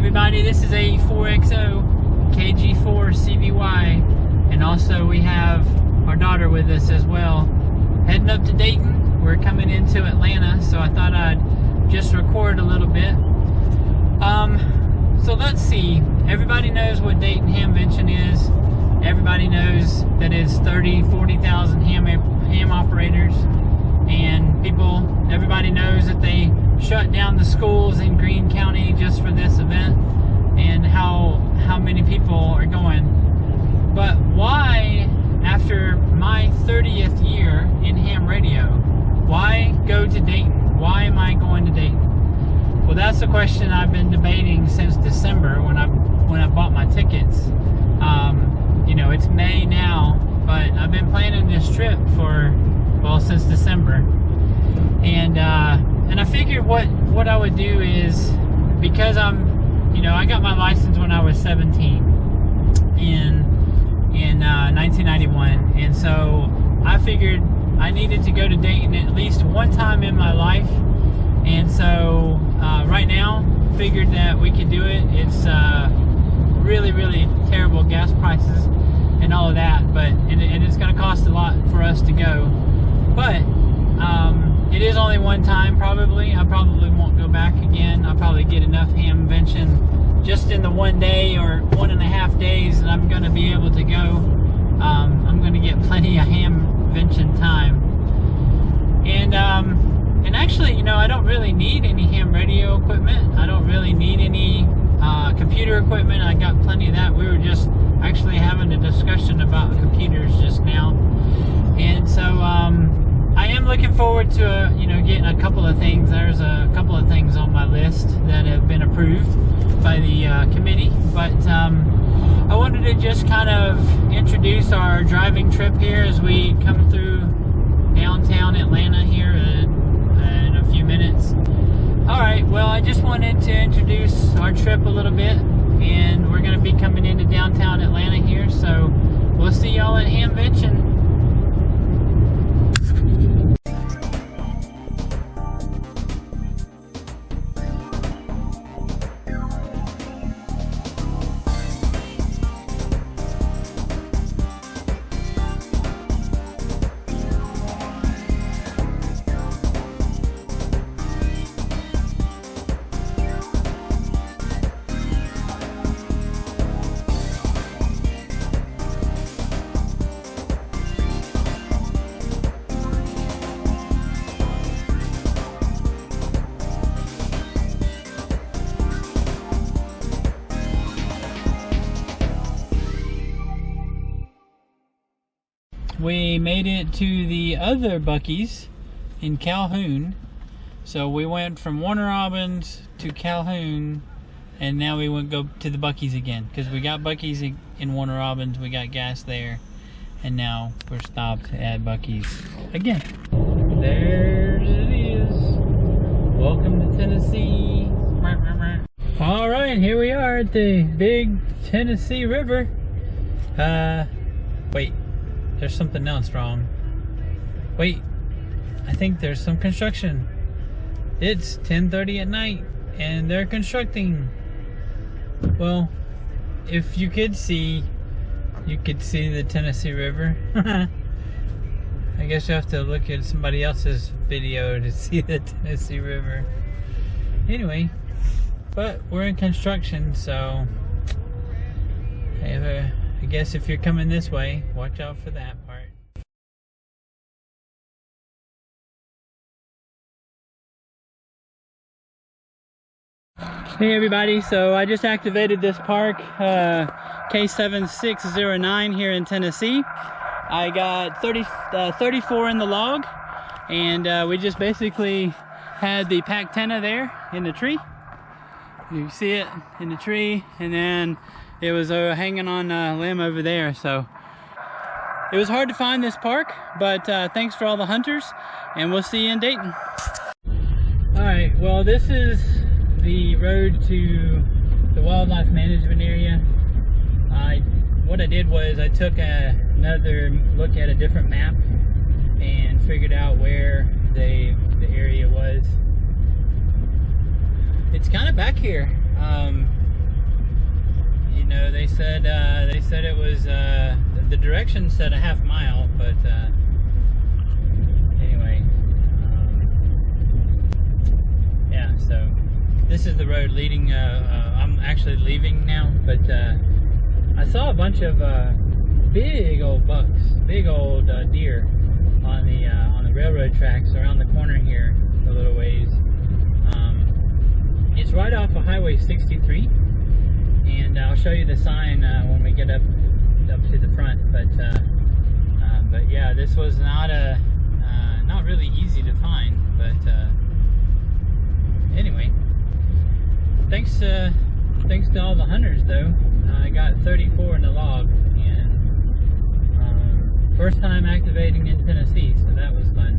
everybody, this is a 4XO KG4 CBY, and also we have our daughter with us as well. Heading up to Dayton. We're coming into Atlanta, so I thought I'd just record a little bit. So let's see. Everybody knows what Dayton Hamvention is. Everybody knows that it's 40,000 ham operators, and everybody knows that they shut down the schools in Greene County just for this event, and how many people are going. But why, after my 30th year in ham radio, why go to Dayton? Why am I going to Dayton? Well, that's the question I've been debating since December when I bought my tickets. You know, it's May now, but I've been planning this trip since December. And I figured what I would do is, because I got my license when I was 17 in 1991, and so I figured I needed to go to Dayton at least one time in my life. And so right now, figured that we could do it. It's really, really terrible gas prices and all of that, and it's going to cost a lot for us to go. But it is only one time, probably. I probably won't go back again. I'll probably get enough Hamvention just in the 1 day or 1.5 days that I'm going to be able to go. I'm going to get plenty of Hamvention time. And actually, I don't really need any ham radio equipment. I don't really need any computer equipment. I got plenty of that. We were just actually having a discussion about computers just now. And so I am looking forward to getting a couple of things. There's a couple of things on my list that have been approved by the committee, but I wanted to just kind of introduce our driving trip here as we come through downtown Atlanta here in a few minutes. Alright, well, I just wanted to introduce our trip a little bit, and we're going to be coming into downtown Atlanta here, so we'll see y'all at Hamvention. We made it to the other Buc-ee's in Calhoun. So we went from Warner Robins to Calhoun, and now we went go to the Buc-ee's again, because we got Buc-ee's in Warner Robins, we got gas there, and now we're stopped at Buc-ee's again. There it is. Welcome to Tennessee. Alright, here we are at the big Tennessee River. Wait. There's something else wrong. Wait, I think there's some construction. It's 10:30 at night and they're constructing. Well, if you could see the Tennessee River. I guess you have to look at somebody else's video to see the Tennessee River. Anyway, but we're in construction, so I guess if you're coming this way, watch out for that part. Hey everybody, so I just activated this park, K7609 here in Tennessee. I got 34 in the log, and we just basically had the Pactena there in the tree. You can see it in the tree, and then it was hanging on a limb over there. So it was hard to find this park, but thanks for all the hunters, and we'll see you in Dayton. Alright, well, this is the road to the wildlife management area. What I did was I took another look at a different map and figured out where the area was. It's kind of back here. said it was the directions said a half mile, but anyway, yeah. So this is the road leading. I'm actually leaving now, but I saw a bunch of big old bucks, big old deer on the railroad tracks around the corner here a little ways. It's right off of Highway 63, and I'll show you the sign when we get up to the front. But yeah, this was not really easy to find. But anyway, thanks to all the hunters though. I got 34 in the log, and first time activating in Tennessee, so that was fun.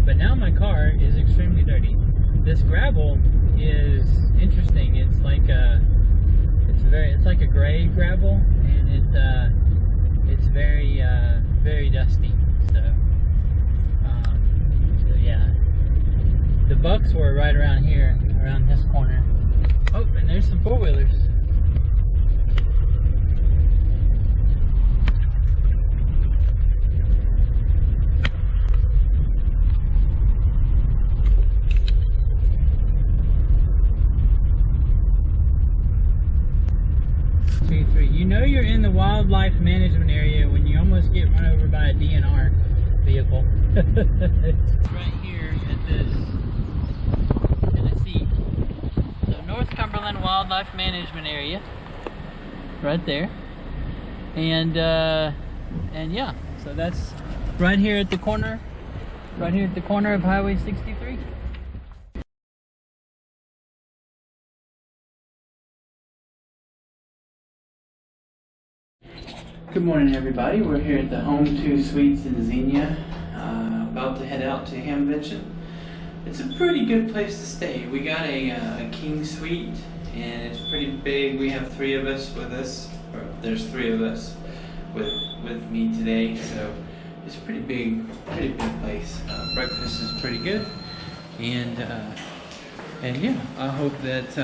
But now my car is extremely dirty. This gravel is interesting. It's like it's like a gray gravel, and it's very very dusty. So yeah, the bucks were right around here, around this corner. Oh, and there's some four-wheelers. You know you're in the wildlife management area when you almost get run over by a DNR vehicle. Right here at this Tennessee. So North Cumberland Wildlife Management Area. Right there. And yeah, so that's right here at the corner. Right here at the corner of Highway 63. Good morning, everybody. We're here at the Home 2 Suites in Xenia, about to head out to Hamvention. It's a pretty good place to stay. We got a king suite, and it's pretty big. We have 3 of us with us, or there's 3 of us with me today, so it's a pretty big place. Breakfast is pretty good, and yeah, I hope that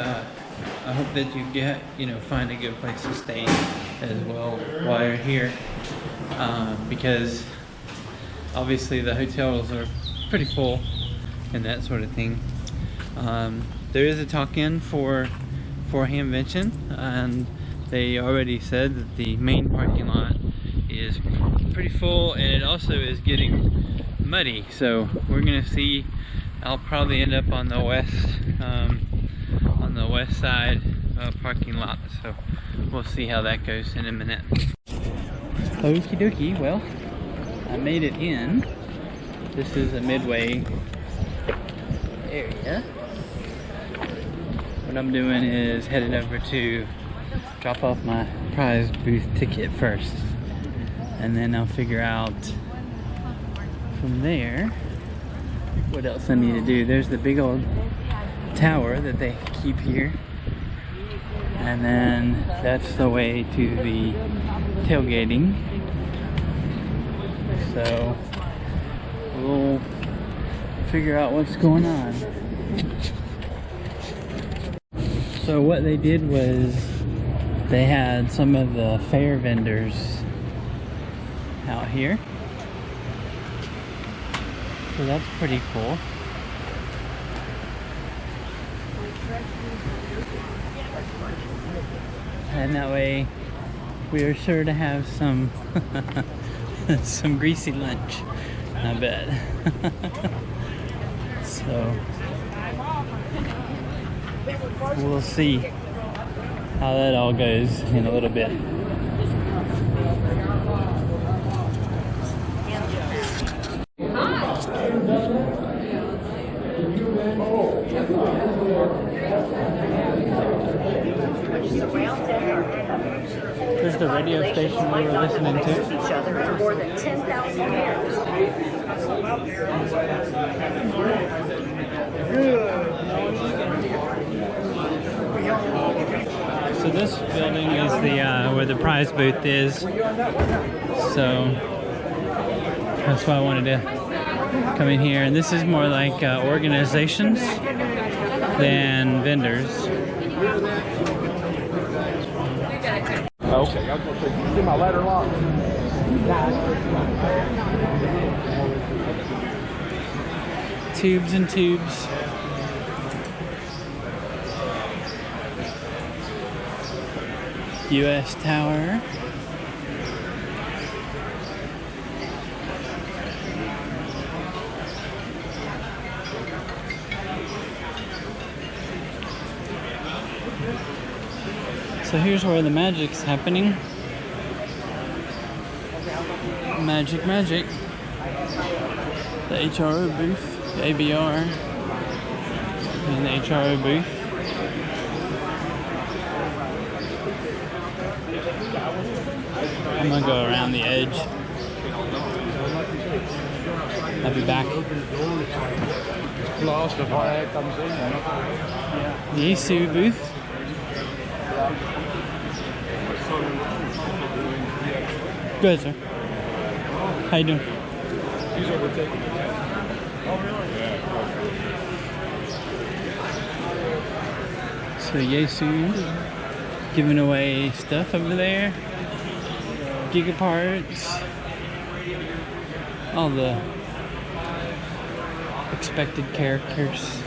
you find a good place to stay as well while you're here, because obviously the hotels are pretty full and that sort of thing. There is a talk-in for Hamvention, and they already said that the main parking lot is pretty full, and it also is getting muddy. So we're gonna see. I'll probably end up on the west side parking lot. So we'll see how that goes in a minute. Okie dokie. Well, I made it in. This is a midway area. What I'm doing is headed over to drop off my prize booth ticket first, and then I'll figure out from there what else I need to do. There's the big old tower that they keep here, and then that's the way to the tailgating. So we'll figure out what's going on. So what they did was they had some of the fair vendors out here. So that's pretty cool. And that way we are sure to have some some greasy lunch, I bet. So we'll see how that all goes in a little bit. There's the radio station we were listening to. Each other for more than 10,000 years. So this building is the where the prize booth is. So that's why I wanted to come in here. And this is more like organizations than vendors. Okay, I was going to say, you see my ladder lock? Tubes and tubes. US Tower. So here's where the magic's happening. Magic, magic. The HRO booth, the ABR, and the HRO booth. I'm gonna go around the edge. I'll be back. The Isu booth. Good, sir. How you doing? He's overtaking the tent. Oh, really? Yeah. So Yasu giving away stuff over there. Gigaparts. All the expected characters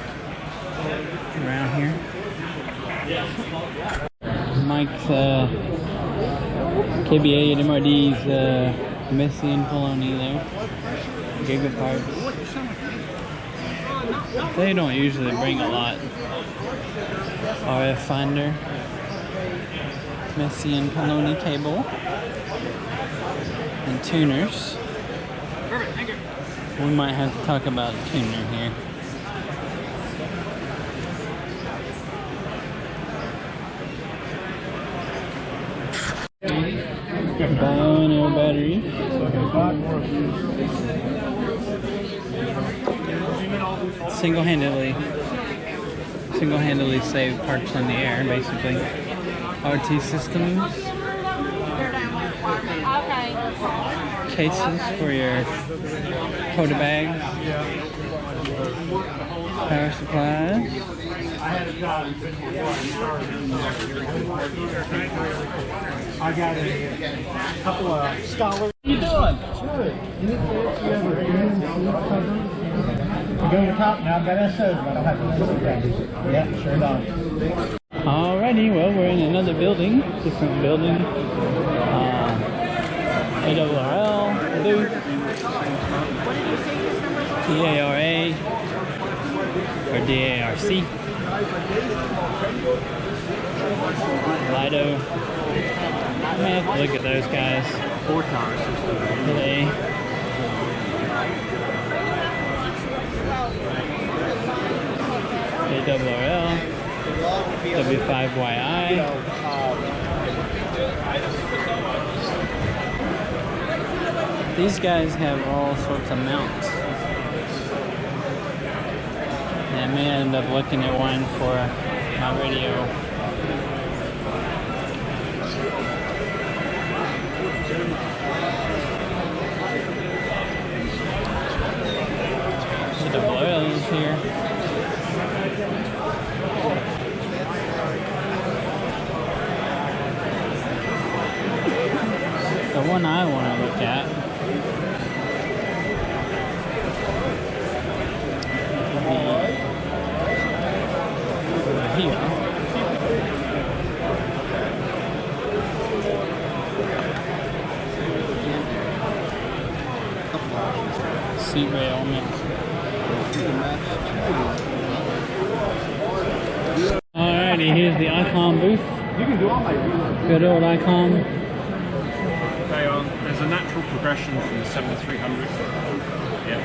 around here. Mike's KBA and MRD's Messi and Poloni there. Gigaparts. They don't usually bring a lot. RF finder. Messi and Poloni cable. And tuners. Perfect, thank you. We might have to talk about a tuner here. Bio battery. Single-handedly save parts in the air, basically. RT systems. Cases for your quota bags. Power supplies. I got a couple of scholars. What are you doing? Good. You go to the top now. I've got SOs, but I don't have to listen to that. Yeah, sure enough. Alrighty, well, we're in another building, different building. ARRL booth. DARA or DARC. Lido. I may have to look at those guys. 4 tires. Today. ARRL. W5YI. These guys have all sorts of mounts. And I may end up looking at one for my radio. The oil is here. The one I want to look at here. Seat rail mix. Alrighty, here's the Icon booth. You can do all my videos. Good old Icon. They are. There's a natural progression from the 7300. Yeah.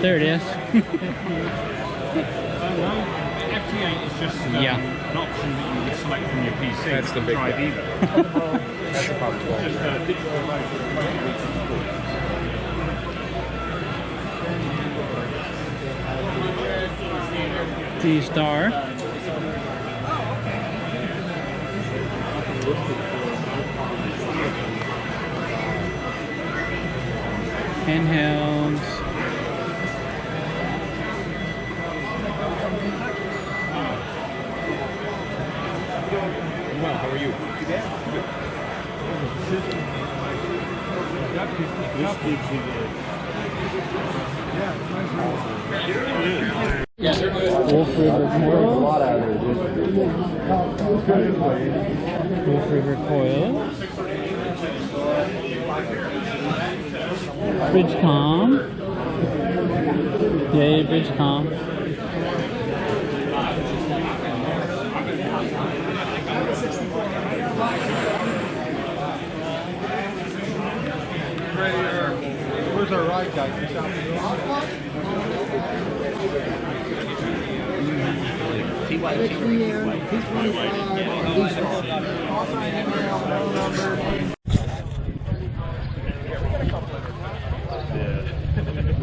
There it is. FT8 is just an option that you would select from your PC. That's the big drive guy. either. That's about 12. Just digital D-Star. Handhelds. well. How are you? Wolf River Coil. Wolf River Coil. Bridgecom. Yay, Bridgecom. Where's our ride guy?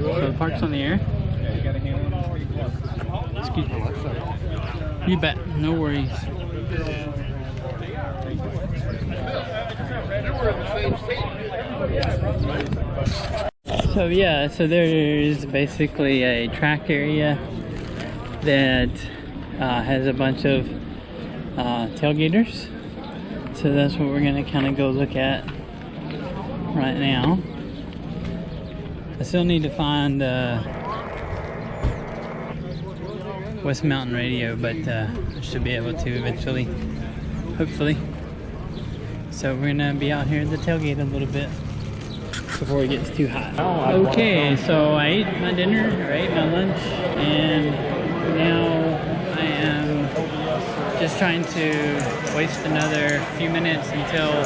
So the park's on the air. Excuse me. You bet. No worries. So yeah, so there's basically a track area that has a bunch of tailgaters. So that's what we're gonna kind of go look at right now. I still need to find West Mountain Radio, but I should be able to eventually, hopefully. So we're gonna be out here at the tailgate a little bit before it gets too hot. Okay, so I ate my dinner, or ate my lunch, and now I am just trying to waste another few minutes until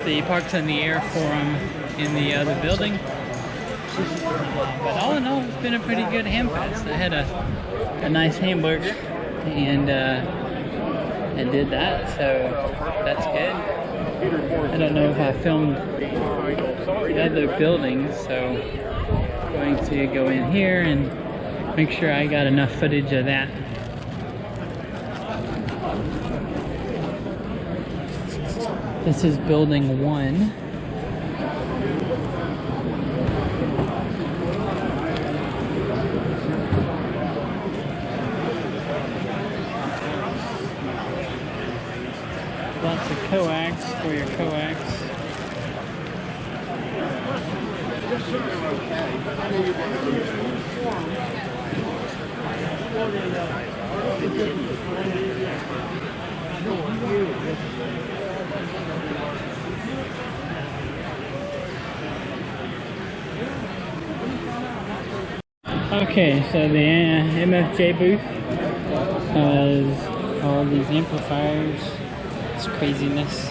the Parks in the Air forum in the other building. But all in all, it's been a pretty good ham fest. I had a nice hamburger and did that, so that's good. I don't know if I filmed the other buildings, so I'm going to go in here and make sure I got enough footage of that. This is building 1. Lots of coax for your coax. Okay, so the MFJ booth has all these amplifiers. It's craziness.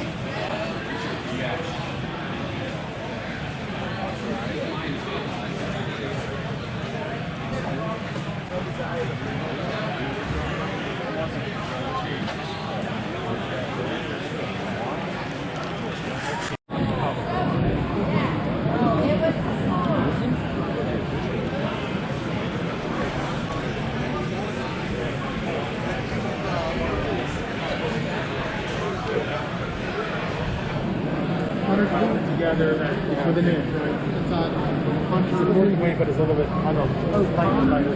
Together with an inch, right? It's not working weight, but it's a little bit, I don't know, lighter.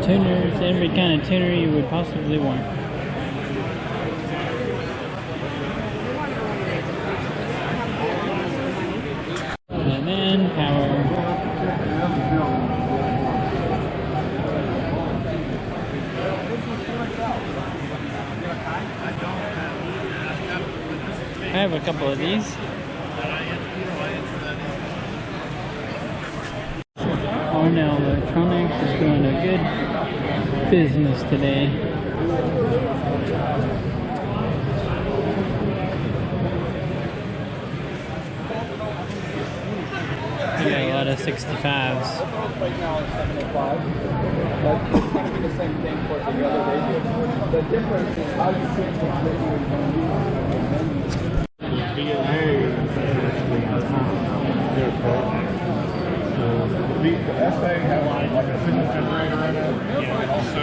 Tuners, every kind of tuner you would possibly want. And then power. I have a couple of these. Arnell Electronics is doing a good business today. We got a lot of 65s. Right now it's 705, but it's going to be the same thing for the other days. The difference is how you switch from menu to menu. essay have like a signal generator in it. Yeah, and also.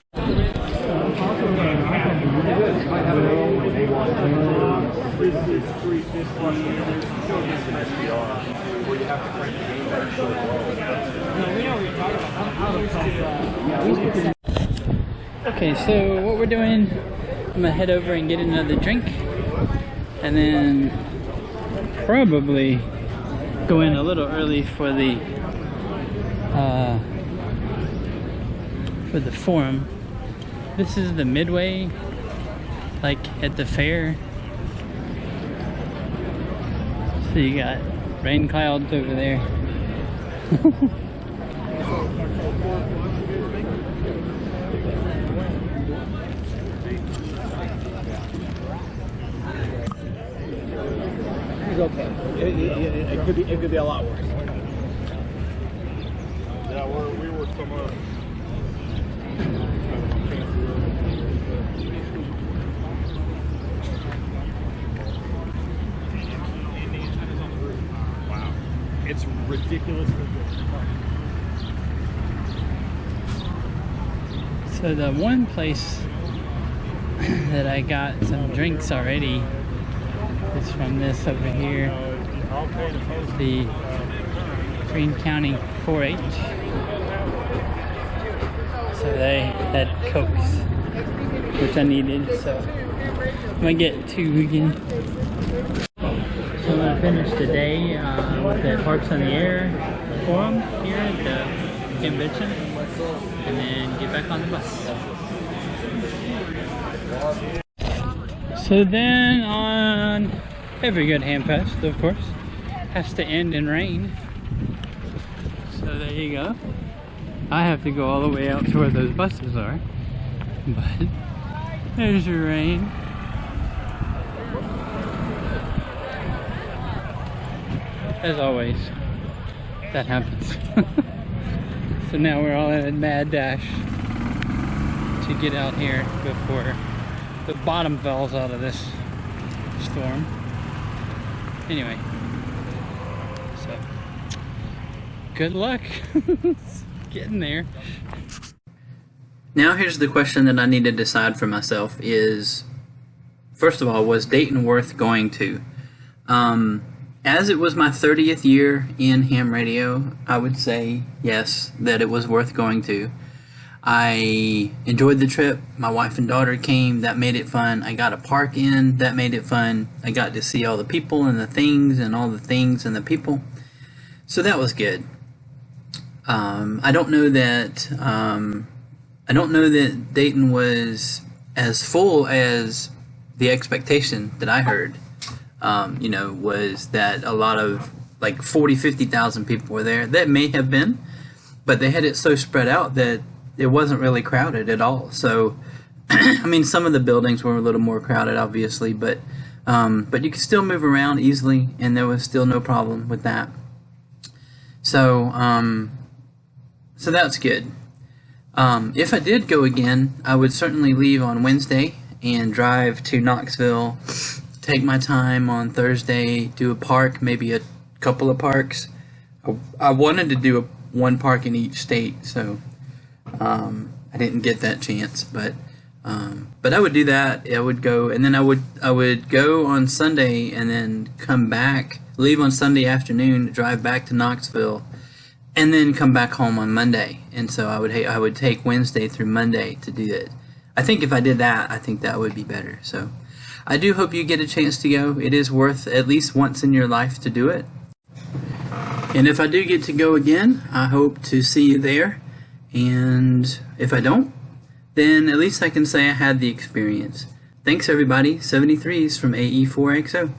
Okay, so what we're doing, I'm gonna head over and get another drink, and then probably go in a little early for the forum. This is the midway, like at the fair. So you got rain clouds over there. Okay. It could be a lot worse. Yeah, we were somewhere. Wow, it's ridiculously good. So the one place that I got some drinks already is from this over here, the Greene County 4-H. So they had Cokes, which I needed, so I'm gonna get 2 again. So I'm gonna finish the day with the Parks on the Air forum here at the convention, and then get back on the bus. So then on every good ham fest, of course, has to end in rain. So there you go. I have to go all the way out to where those buses are. But there's your rain. As always, that happens. So now we're all in a mad dash to get out here before the bottom falls out of this storm. Anyway, so good luck getting there. Now here's the question that I need to decide for myself is, first of all, was Dayton worth going to? As it was my 30th year in ham radio, I would say yes, that it was worth going to. I enjoyed the trip. My wife and daughter came. That made it fun. I got a park in. That made it fun. I got to see all the people and the things and all the things and the people. So that was good. I don't know that Dayton was as full as the expectation that I heard. Was that a lot of like 50,000 people were there. That may have been, but they had it so spread out that it wasn't really crowded at all. So, I mean, some of the buildings were a little more crowded, obviously, but you could still move around easily, and there was still no problem with that. So, so that's good. If I did go again, I would certainly leave on Wednesday and drive to Knoxville, take my time on Thursday, do a park, maybe a couple of parks. I wanted to do one park in each state, so I didn't get that chance, but I would do that. I would go, and then I would go on Sunday and then come back, leave on Sunday afternoon, drive back to Knoxville, and then come back home on Monday. And so I would take Wednesday through Monday to do it. I think if I did that, I think that would be better. So I do hope you get a chance to go. It is worth at least once in your life to do it. And if I do get to go again, I hope to see you there. And if I don't, then at least I can say I had the experience. Thanks everybody. 73s from AE4XO.